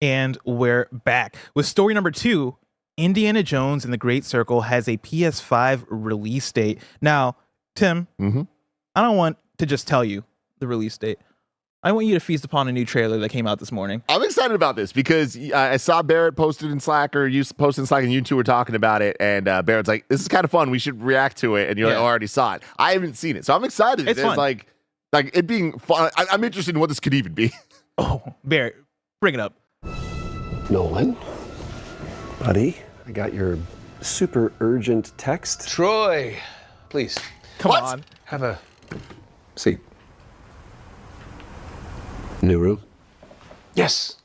And we're back with story number 2. Indiana Jones and the Great Circle has a PS5 release date. Now, Tim, I don't want to just tell you the release date. I want you to feast upon a new trailer that came out this morning. I'm excited about this because I saw Barrett posted in Slack, or you posted in Slack, and you two were talking about it. And Barrett's like, "This is kind of fun. We should react to it." And you're like, "Oh, I already saw it." I haven't seen it, so I'm excited. It's fun. Like it being fun. I'm interested in what this could even be. Oh, Barrett, bring it up. Nolan, buddy, I got your super urgent text. Troy, please. Come on. Have a seat. New room? Yes.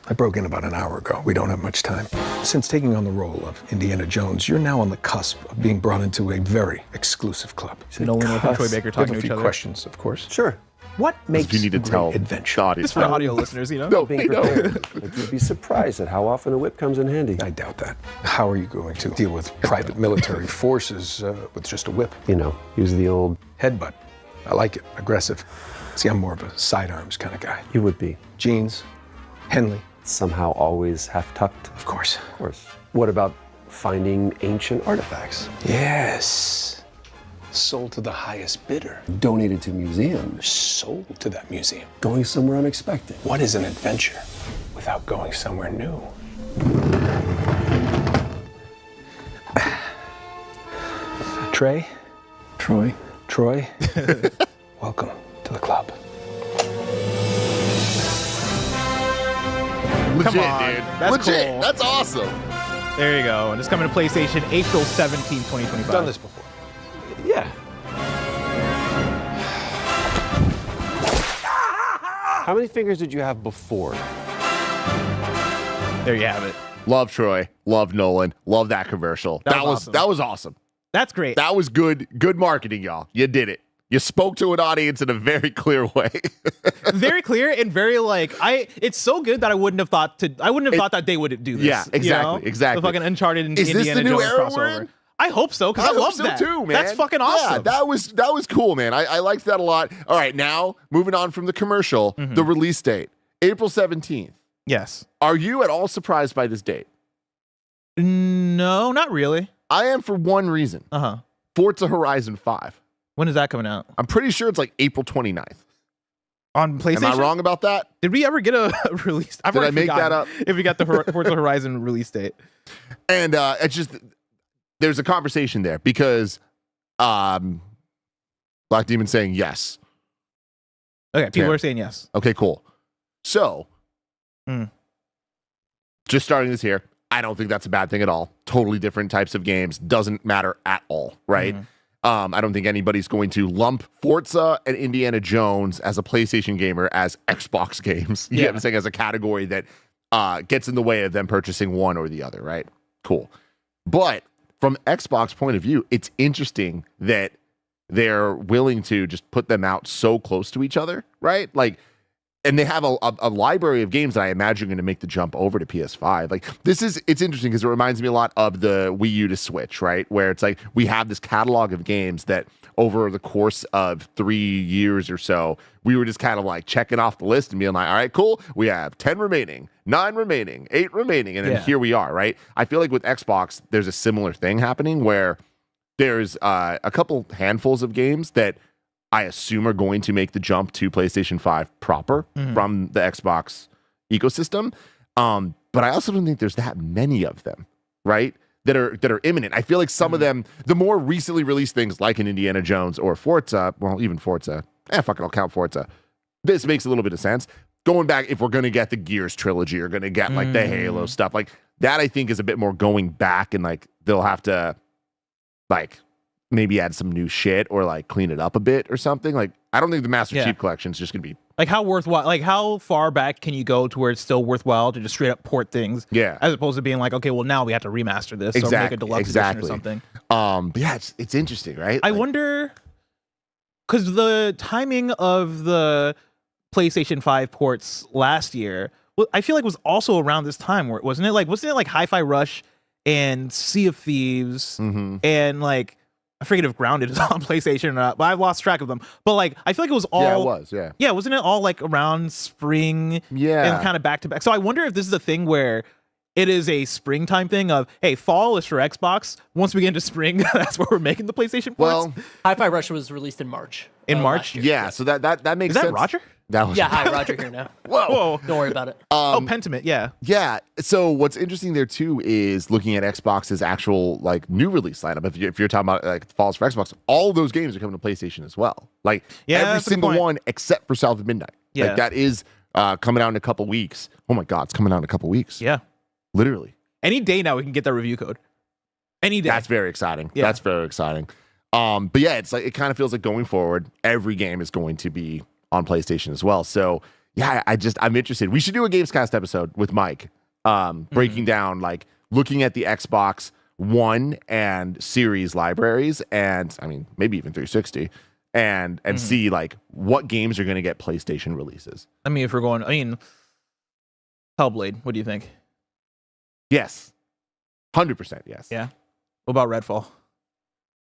I broke in about an hour ago. We don't have much time. Since taking on the role of Indiana Jones, you're now on the cusp of being brought into a very exclusive club. Nolan and Troy Baker talking to each few other. questions, of course. Sure. What makes You need to great tell adventure? the audience. Just for audio listeners, you know? No, Being prepared. Like, you'd be surprised at how often a whip comes in handy. I doubt that. How are you going to deal with private military forces with just a whip? You know, use the old, Headbutt. I like it. Aggressive. See, I'm more of a sidearms kind of guy. you would be. Jeans. Henley. Somehow always half tucked. Of course. Of course. What about finding ancient artifacts? Yes. Sold to the highest bidder. Donated to museums. Sold to that museum. Going somewhere unexpected. What is an adventure without going somewhere new? Trey? Troy? Troy? Welcome to the club. Legit, on. dude. That's Legit. cool. That's awesome. There you go. And it's coming to PlayStation April 17, 2025. Done this before. Yeah. How many fingers did you have before? There you have it. Love Troy. Love Nolan. Love that commercial. That was awesome. That was awesome. That's great. That was good. Good marketing, y'all. You did it. You spoke to an audience in a very clear way. Very clear and very it's so good that I wouldn't have thought that they would do this. Yeah, exactly, you know? exactly. The fucking Uncharted and Is this Indiana the new Jones era we're crossover. in? I hope so, because I hope love so that. too, man. That's fucking awesome. Yeah, that was cool, man. I liked that a lot. All right, now moving on from the commercial, the release date, April 17th. Yes. Are you at all surprised by this date? No, not really. I am, for one reason. Uh-huh. Forza Horizon 5. When is that coming out? I'm pretty sure it's like April 29th. On PlayStation? Am I wrong about that? Did we ever get a release? I've Did I already make that forgotten up? If we got the Forza Horizon release date. And it's just, there's a conversation there because Black Demon's saying yes. Okay, people Yeah. are saying yes. Okay, cool. So, just starting this here, I don't think that's a bad thing at all. Totally different types of games. Doesn't matter at all, right? I don't think anybody's going to lump Forza and Indiana Jones as a PlayStation gamer as Xbox games. You know what I'm saying? As a category that gets in the way of them purchasing one or the other, right? Cool. But from Xbox point of view, it's interesting that they're willing to just put them out so close to each other, right? Like, and they have a library of games that I imagine are going to make the jump over to PS5. Like, it's interesting because it reminds me a lot of the Wii U to Switch, right? Where it's like we have this catalog of games that over the course of 3 years or so, we were just kind of like checking off the list and being like, all right, cool. We have 10 remaining, 9 remaining, 8 remaining. And then here we are, right? I feel like with Xbox, there's a similar thing happening where there's a couple handfuls of games that I assume are going to make the jump to PlayStation 5 proper from the Xbox ecosystem. But I also don't think there's that many of them, right? That are imminent. I feel like some of them, the more recently released things like an Indiana Jones or Forza, well, even Forza, fuck it, I'll count Forza. This makes a little bit of sense. Going back, if we're going to get the Gears trilogy or going to get like the Halo stuff, like that I think is a bit more going back and like they'll have to like maybe add some new shit or like clean it up a bit or something. Like, I don't think the Master Chief Collection is just going to be like how worthwhile, like how far back can you go to where it's still worthwhile to just straight up port things? Yeah. As opposed to being like, okay, well now we have to remaster this or make a deluxe edition or something. But yeah, it's interesting, right? I wonder, because the timing of the PlayStation 5 ports last year, well, I feel like was also around this time, where wasn't it like Hi-Fi Rush and Sea of Thieves and like I forget if Grounded is on PlayStation or not, but I've lost track of them. But like, I feel like it was all. Yeah, it was. Yeah. Yeah, wasn't it all like around spring? Yeah. And kind of back to back. So I wonder if this is a thing where it is a springtime thing of, hey, fall is for Xbox. Once we get into spring, that's where we're making the PlayStation ports. Well, Hi-Fi Rush was released in March. In March? last year. yeah. So that makes is that sense. Roger? That was Yeah, hi, Roger here now. Whoa. Don't worry about it. Oh, Pentiment, yeah. Yeah. So what's interesting there too is looking at Xbox's actual like new release lineup. If you're talking about like falls for Xbox, all those games are coming to PlayStation as well. Like Yeah, every that's a good single point. one except for South of Midnight. Yeah. Like that is coming out in a couple weeks. Oh my God, it's coming out in a couple weeks. Yeah. Literally. Any day now we can get that review code. Any day. That's very exciting. Yeah. That's very exciting. But yeah, it's like it kind of feels like going forward, every game is going to be on PlayStation as well. So yeah, I'm interested. We should do a Gamescast episode with Mike, breaking down like looking at the Xbox One and Series libraries, and I mean maybe even 360, and see like what games are going to get PlayStation releases. I mean, if we're going, Hellblade, what do you think? Yes, 100% yes. Yeah. What about Redfall?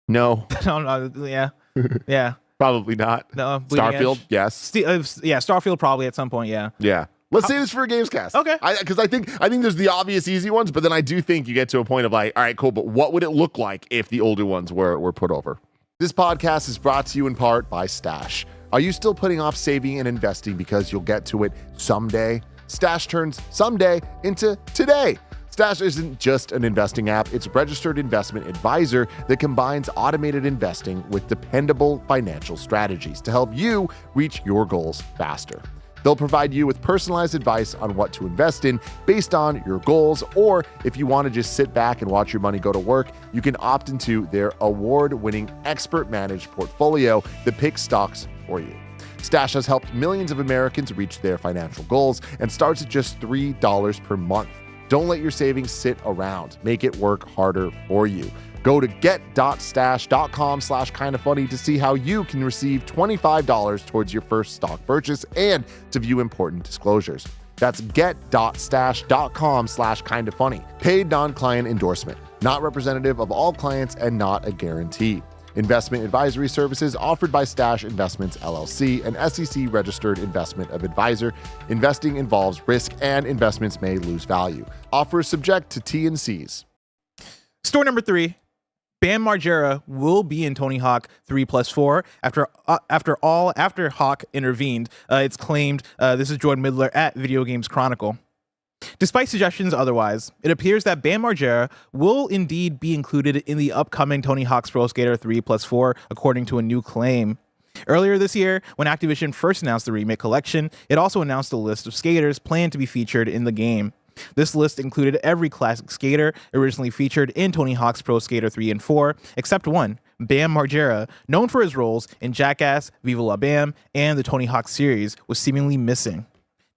No, No, yeah. Yeah. probably not. No. Bleeding Starfield, Edge? yes. Yeah, Starfield probably at some point, yeah. Yeah. Let's say this for a Gamescast. Okay. Because I think there's the obvious easy ones, but then I do think you get to a point of like, all right, cool, but what would it look like if the older ones were put over? This podcast is brought to you in part by Stash. Are you still putting off saving and investing because you'll get to it someday? Stash turns someday into today. Stash isn't just an investing app, it's a registered investment advisor that combines automated investing with dependable financial strategies to help you reach your goals faster. They'll provide you with personalized advice on what to invest in based on your goals, or if you want to just sit back and watch your money go to work, you can opt into their award-winning expert-managed portfolio that picks stocks for you. Stash has helped millions of Americans reach their financial goals and starts at just $3 per month. Don't let your savings sit around. Make it work harder for you. Go to get.stash.com/kindafunny to see how you can receive $25 towards your first stock purchase and to view important disclosures. That's get.stash.com/kindafunny. Paid non-client endorsement. Not representative of all clients and not a guarantee. Investment advisory services offered by Stash Investments, LLC, an SEC-registered investment advisor. Investing involves risk and investments may lose value. Offer is subject to T&Cs. Story number 3. Bam Margera will be in Tony Hawk 3+4 after Hawk intervened. It's claimed. This is Jordan Midler at Video Games Chronicle. Despite suggestions otherwise, it appears that Bam Margera will indeed be included in the upcoming Tony Hawk's Pro Skater 3+4, according to a new claim. Earlier this year, when Activision first announced the Remake Collection, it also announced a list of skaters planned to be featured in the game. This list included every classic skater originally featured in Tony Hawk's Pro Skater 3 and 4, except one, Bam Margera, known for his roles in Jackass, Viva La Bam, and the Tony Hawk series, was seemingly missing.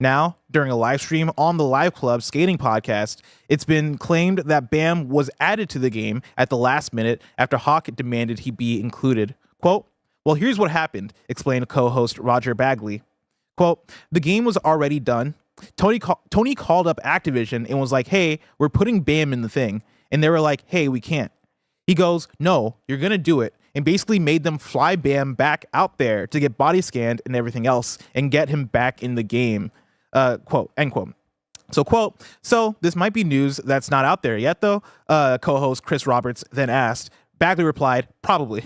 Now, during a live stream on the Live Club skating podcast, it's been claimed that Bam was added to the game at the last minute after Hawk demanded he be included. Quote, "Well, here's what happened," explained co-host Roger Bagley. Quote, "The game was already done. Tony called up Activision and was like, hey, we're putting Bam in the thing. And they were like, hey, we can't. He goes, no, you're going to do it. And basically made them fly Bam back out there to get body scanned and everything else and get him back in the game." Quote, end quote. So, quote, "So this might be news that's not out there yet, though?" Co-host Chris Roberts then asked. Bagley replied, probably.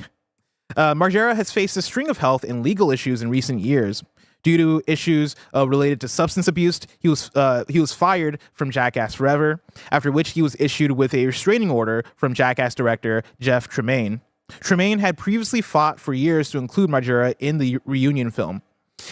Margera has faced a string of health and legal issues in recent years. Due to issues related to substance abuse, he was fired from Jackass Forever, after which he was issued with a restraining order from Jackass director Jeff Tremaine. Tremaine had previously fought for years to include Margera in the reunion film.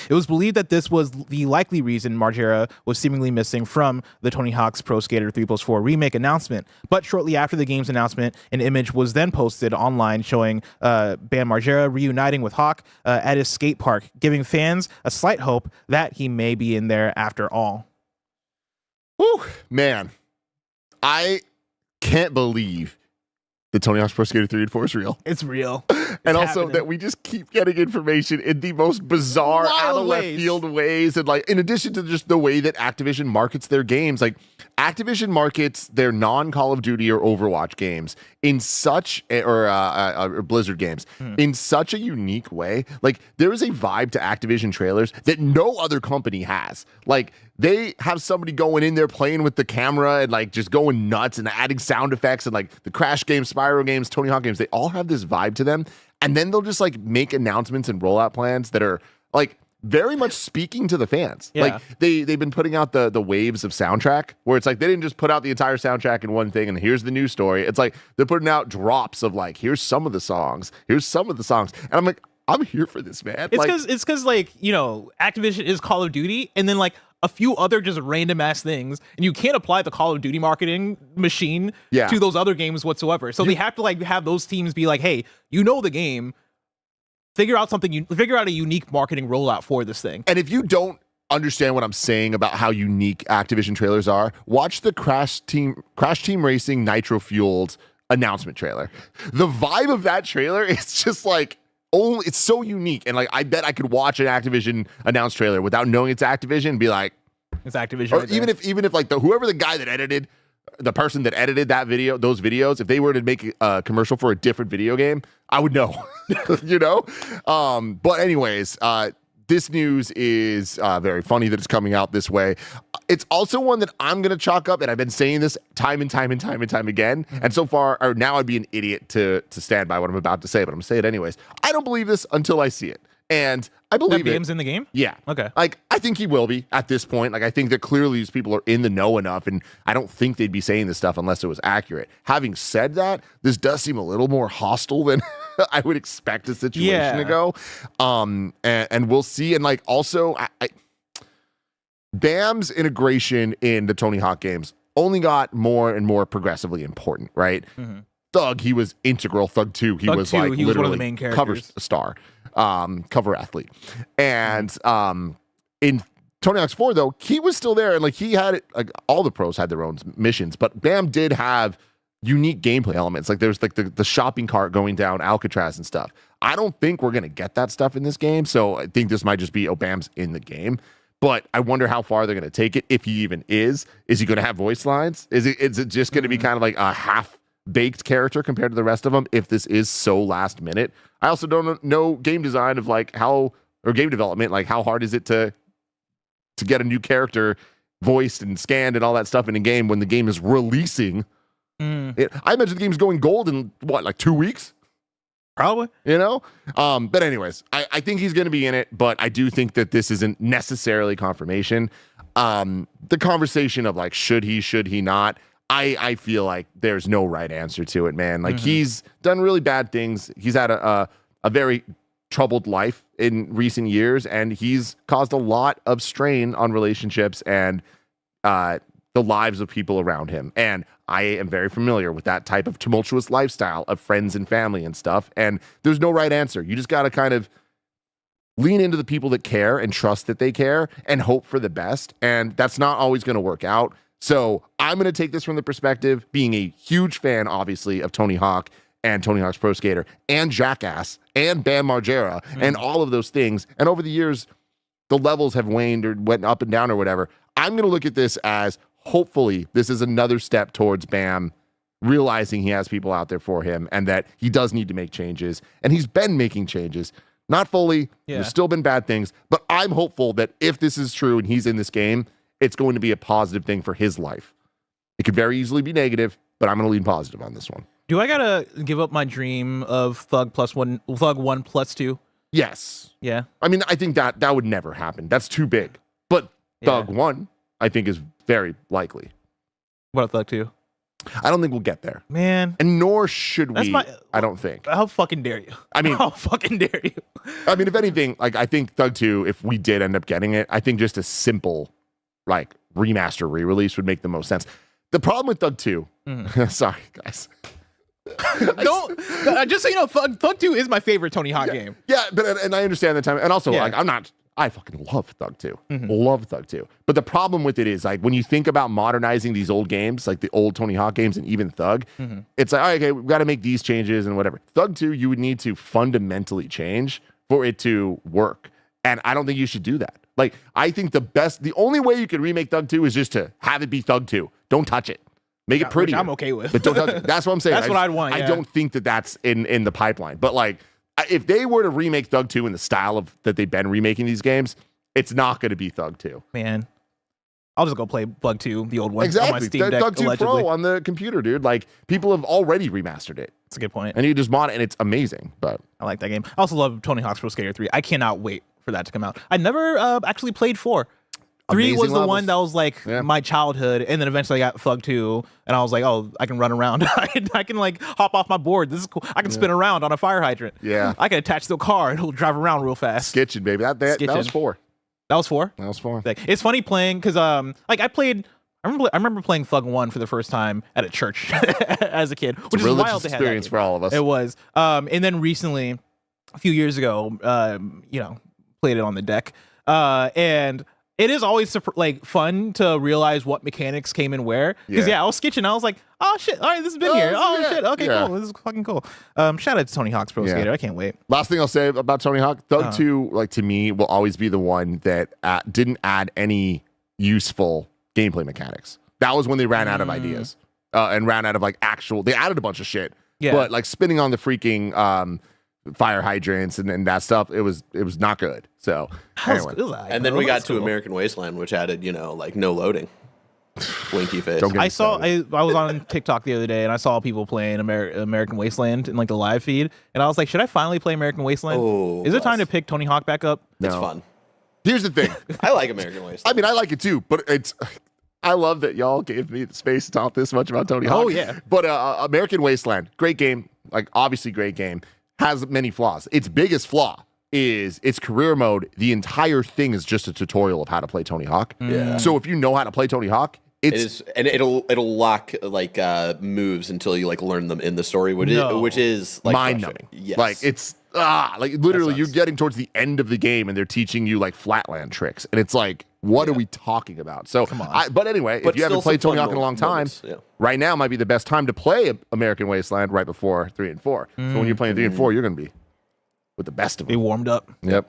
It was believed that this was the likely reason Margera was seemingly missing from the Tony Hawk's Pro Skater 3+4 remake announcement, but shortly after the game's announcement, an image was then posted online showing Bam Margera reuniting with Hawk at his skate park, giving fans a slight hope that he may be in there after all. Whew, man, I can't believe that Tony Hawk's Pro Skater 3 and 4 is real. It's real. And also happening. that we just keep getting information in the most bizarre, Wild out of left ways. field ways. And like, in addition to just the way that Activision markets their games, like Activision markets their non-Call of Duty or Overwatch games in such or Blizzard games in such a unique way. Like, there is a vibe to Activision trailers that no other company has. Like, they have somebody going in there playing with the camera and like just going nuts and adding sound effects, and like the Crash games, Spyro games, Tony Hawk games, they all have this vibe to them. And then they'll just like make announcements and rollout plans that are like very much speaking to the fans. Yeah. Like they've been putting out the waves of soundtrack, where it's like they didn't just put out the entire soundtrack in one thing and here's the new story. It's like they're putting out drops of like, here's some of the songs, here's some of the songs. And I'm like, I'm here for this, man. It's because like, you know, Activision is Call of Duty, and then like a few other just random ass things, and you can't apply the Call of Duty marketing machine to those other games whatsoever. So they have to like have those teams be like, hey, you know the game, figure out a unique marketing rollout for this thing. And if you don't understand what I'm saying about how unique Activision trailers are, watch the Crash Team Racing Nitro Fueled announcement trailer. The vibe of that trailer is just like, it's so unique. And like, I bet I could watch an Activision announced trailer without knowing it's Activision and be like, it's Activision. Or right even if like whoever the guy that edited, the person that edited those videos, if they were to make a commercial for a different video game, I would know, you know? But anyways, this news is very funny that it's coming out this way. It's also one that I'm going to chalk up, and I've been saying this time and time again. And so far, or now I'd be an idiot to stand by what I'm about to say, but I'm going to say it anyways. I don't believe this until I see it. And I believe Game's in the game? Yeah. Okay. Like, I think he will be at this point. Like, I think that clearly these people are in the know enough, and I don't think they'd be saying this stuff unless it was accurate. Having said that, this does seem a little more hostile than I would expect a situation to go. And we'll see. And like, also, BAM's integration in the Tony Hawk games only got more and more progressively important, right? Mm-hmm. Thug, he was integral. Thug 2, he was like literally one of the main characters. Cover star, cover athlete. And in Tony Hawk's 4, though, he was still there, and like he had like all the pros had their own missions, but BAM did have unique gameplay elements. Like there's like the shopping cart going down Alcatraz and stuff. I don't think we're gonna get that stuff in this game, so I think this might just be BAM's in the game. But I wonder how far they're gonna take it, if he even is. Is he gonna have voice lines? Is it just gonna be kind of like a half-baked character compared to the rest of them, if this is so last minute? I also don't know game design of like or game development, like how hard is it to get a new character voiced and scanned and all that stuff in a game when the game is releasing. I imagine the game's going gold in what, like 2 weeks? Probably. You know? But anyways, I think he's going to be in it, but I do think that this isn't necessarily confirmation. The conversation of like, should he not? I feel like there's no right answer to it, man. Like he's done really bad things. He's had a very troubled life in recent years, and he's caused a lot of strain on relationships and the lives of people around him. And I am very familiar with that type of tumultuous lifestyle of friends and family and stuff. And there's no right answer. You just got to kind of lean into the people that care and trust that they care and hope for the best. And that's not always going to work out. So I'm going to take this from the perspective, being a huge fan, obviously, of Tony Hawk and Tony Hawk's Pro Skater and Jackass and Bam Margera and all of those things. And over the years, the levels have waned or went up and down or whatever. I'm going to look at this as, hopefully, this is another step towards Bam realizing he has people out there for him and that he does need to make changes. And he's been making changes. Not fully. Yeah. There's still been bad things. But I'm hopeful that if this is true and he's in this game, it's going to be a positive thing for his life. It could very easily be negative, but I'm going to lean positive on this one. Do I got to give up my dream of Thug 1 plus 2? Yes. Yeah. I mean, I think that would never happen. That's too big. But Thug 1, I think, is very likely. What about Thug 2? I don't think we'll get there. Man. And nor should we, I don't think. How fucking dare you? I mean, how fucking dare you? I mean, if anything, like, I think Thug 2, if we did end up getting it, I think just a simple, like, remaster re-release would make the most sense. The problem with Thug 2, sorry, guys. Don't, just so you know, Thug 2 is my favorite Tony Hawk game. Yeah, but and I understand the time. And also, like, I fucking love Thug 2. Love Thug 2. But the problem with it is, like, when you think about modernizing these old games, like the old Tony Hawk games and even Thug, it's like, okay, we've got to make these changes and whatever. Thug 2, you would need to fundamentally change for it to work. And I don't think you should do that. Like, I think the only way you could remake Thug 2 is just to have it be Thug 2. Don't touch it. Make it pretty. I'm okay with. But don't touch it. That's what I'm saying. That's what I'd want. I don't think that's in the pipeline. But like, if they were to remake Thug 2 in the style of that they've been remaking these games, it's not going to be Thug 2. Man, I'll just go play Thug 2, the old one, exactly. on my Steam Deck, Thug 2 allegedly. Pro on the computer, dude. Like, people have already remastered it. That's a good point. And you just mod it, and it's amazing. But I like that game. I also love Tony Hawk's Pro Skater 3. I cannot wait for that to come out. I never actually played 4. 3 Amazing was the levels. one that was like my childhood, and then eventually I got Thug 2, and I was like, oh, I can run around. I can like hop off my board. This is cool. I can spin around on a fire hydrant. Yeah. I can attach to a car, and it'll drive around real fast. Skitching, baby. That was 4. That was 4? That was 4. Like, it's funny playing, because like I remember playing Thug 1 for the first time at a church as a kid, which is wild religious to have experience for all of us. It was. And then recently, a few years ago, played it on the deck. And it is always like fun to realize what mechanics came in where. Because I was sketching. I was like, oh shit, all right, this has been here. Oh shit, okay, cool. This is fucking cool. Shout out to Tony Hawk's Pro Skater. I can't wait. Last thing I'll say about Tony Hawk, Thug 2, like to me, will always be the one that didn't add any useful gameplay mechanics. That was when they ran out of ideas and ran out of like they added a bunch of shit. Yeah. But like spinning on the freaking fire hydrants and that stuff, it was not good. So anyway. And then we got to American Wasteland, which added, like no loading. Winky face. I was on TikTok the other day and I saw people playing American Wasteland in like the live feed, and I was like, should I finally play American Wasteland? Oh, is it time to pick Tony Hawk back up? It's fun. Here's the thing. I like American Wasteland. I mean, I like it too, but I love that y'all gave me the space to talk this much about Tony Hawk. Oh yeah. But American Wasteland, great game, like obviously great game, has many flaws. Its biggest flaw is its career mode. The entire thing is just a tutorial of how to play Tony Hawk. Yeah. So if you know how to play Tony Hawk, it'll lock like moves until you like learn them in the story, which is like mind numbing. Yes. Like it's like literally you're getting towards the end of the game and they're teaching you like flatland tricks, and it's like, what are we talking about? So, but anyway, if you haven't played Tony Hawk in a long time, right now might be the best time to play American Wasteland right before 3 and 4. So when you're playing 3 and 4, you're going to be with the best of them. Be warmed up. Yep.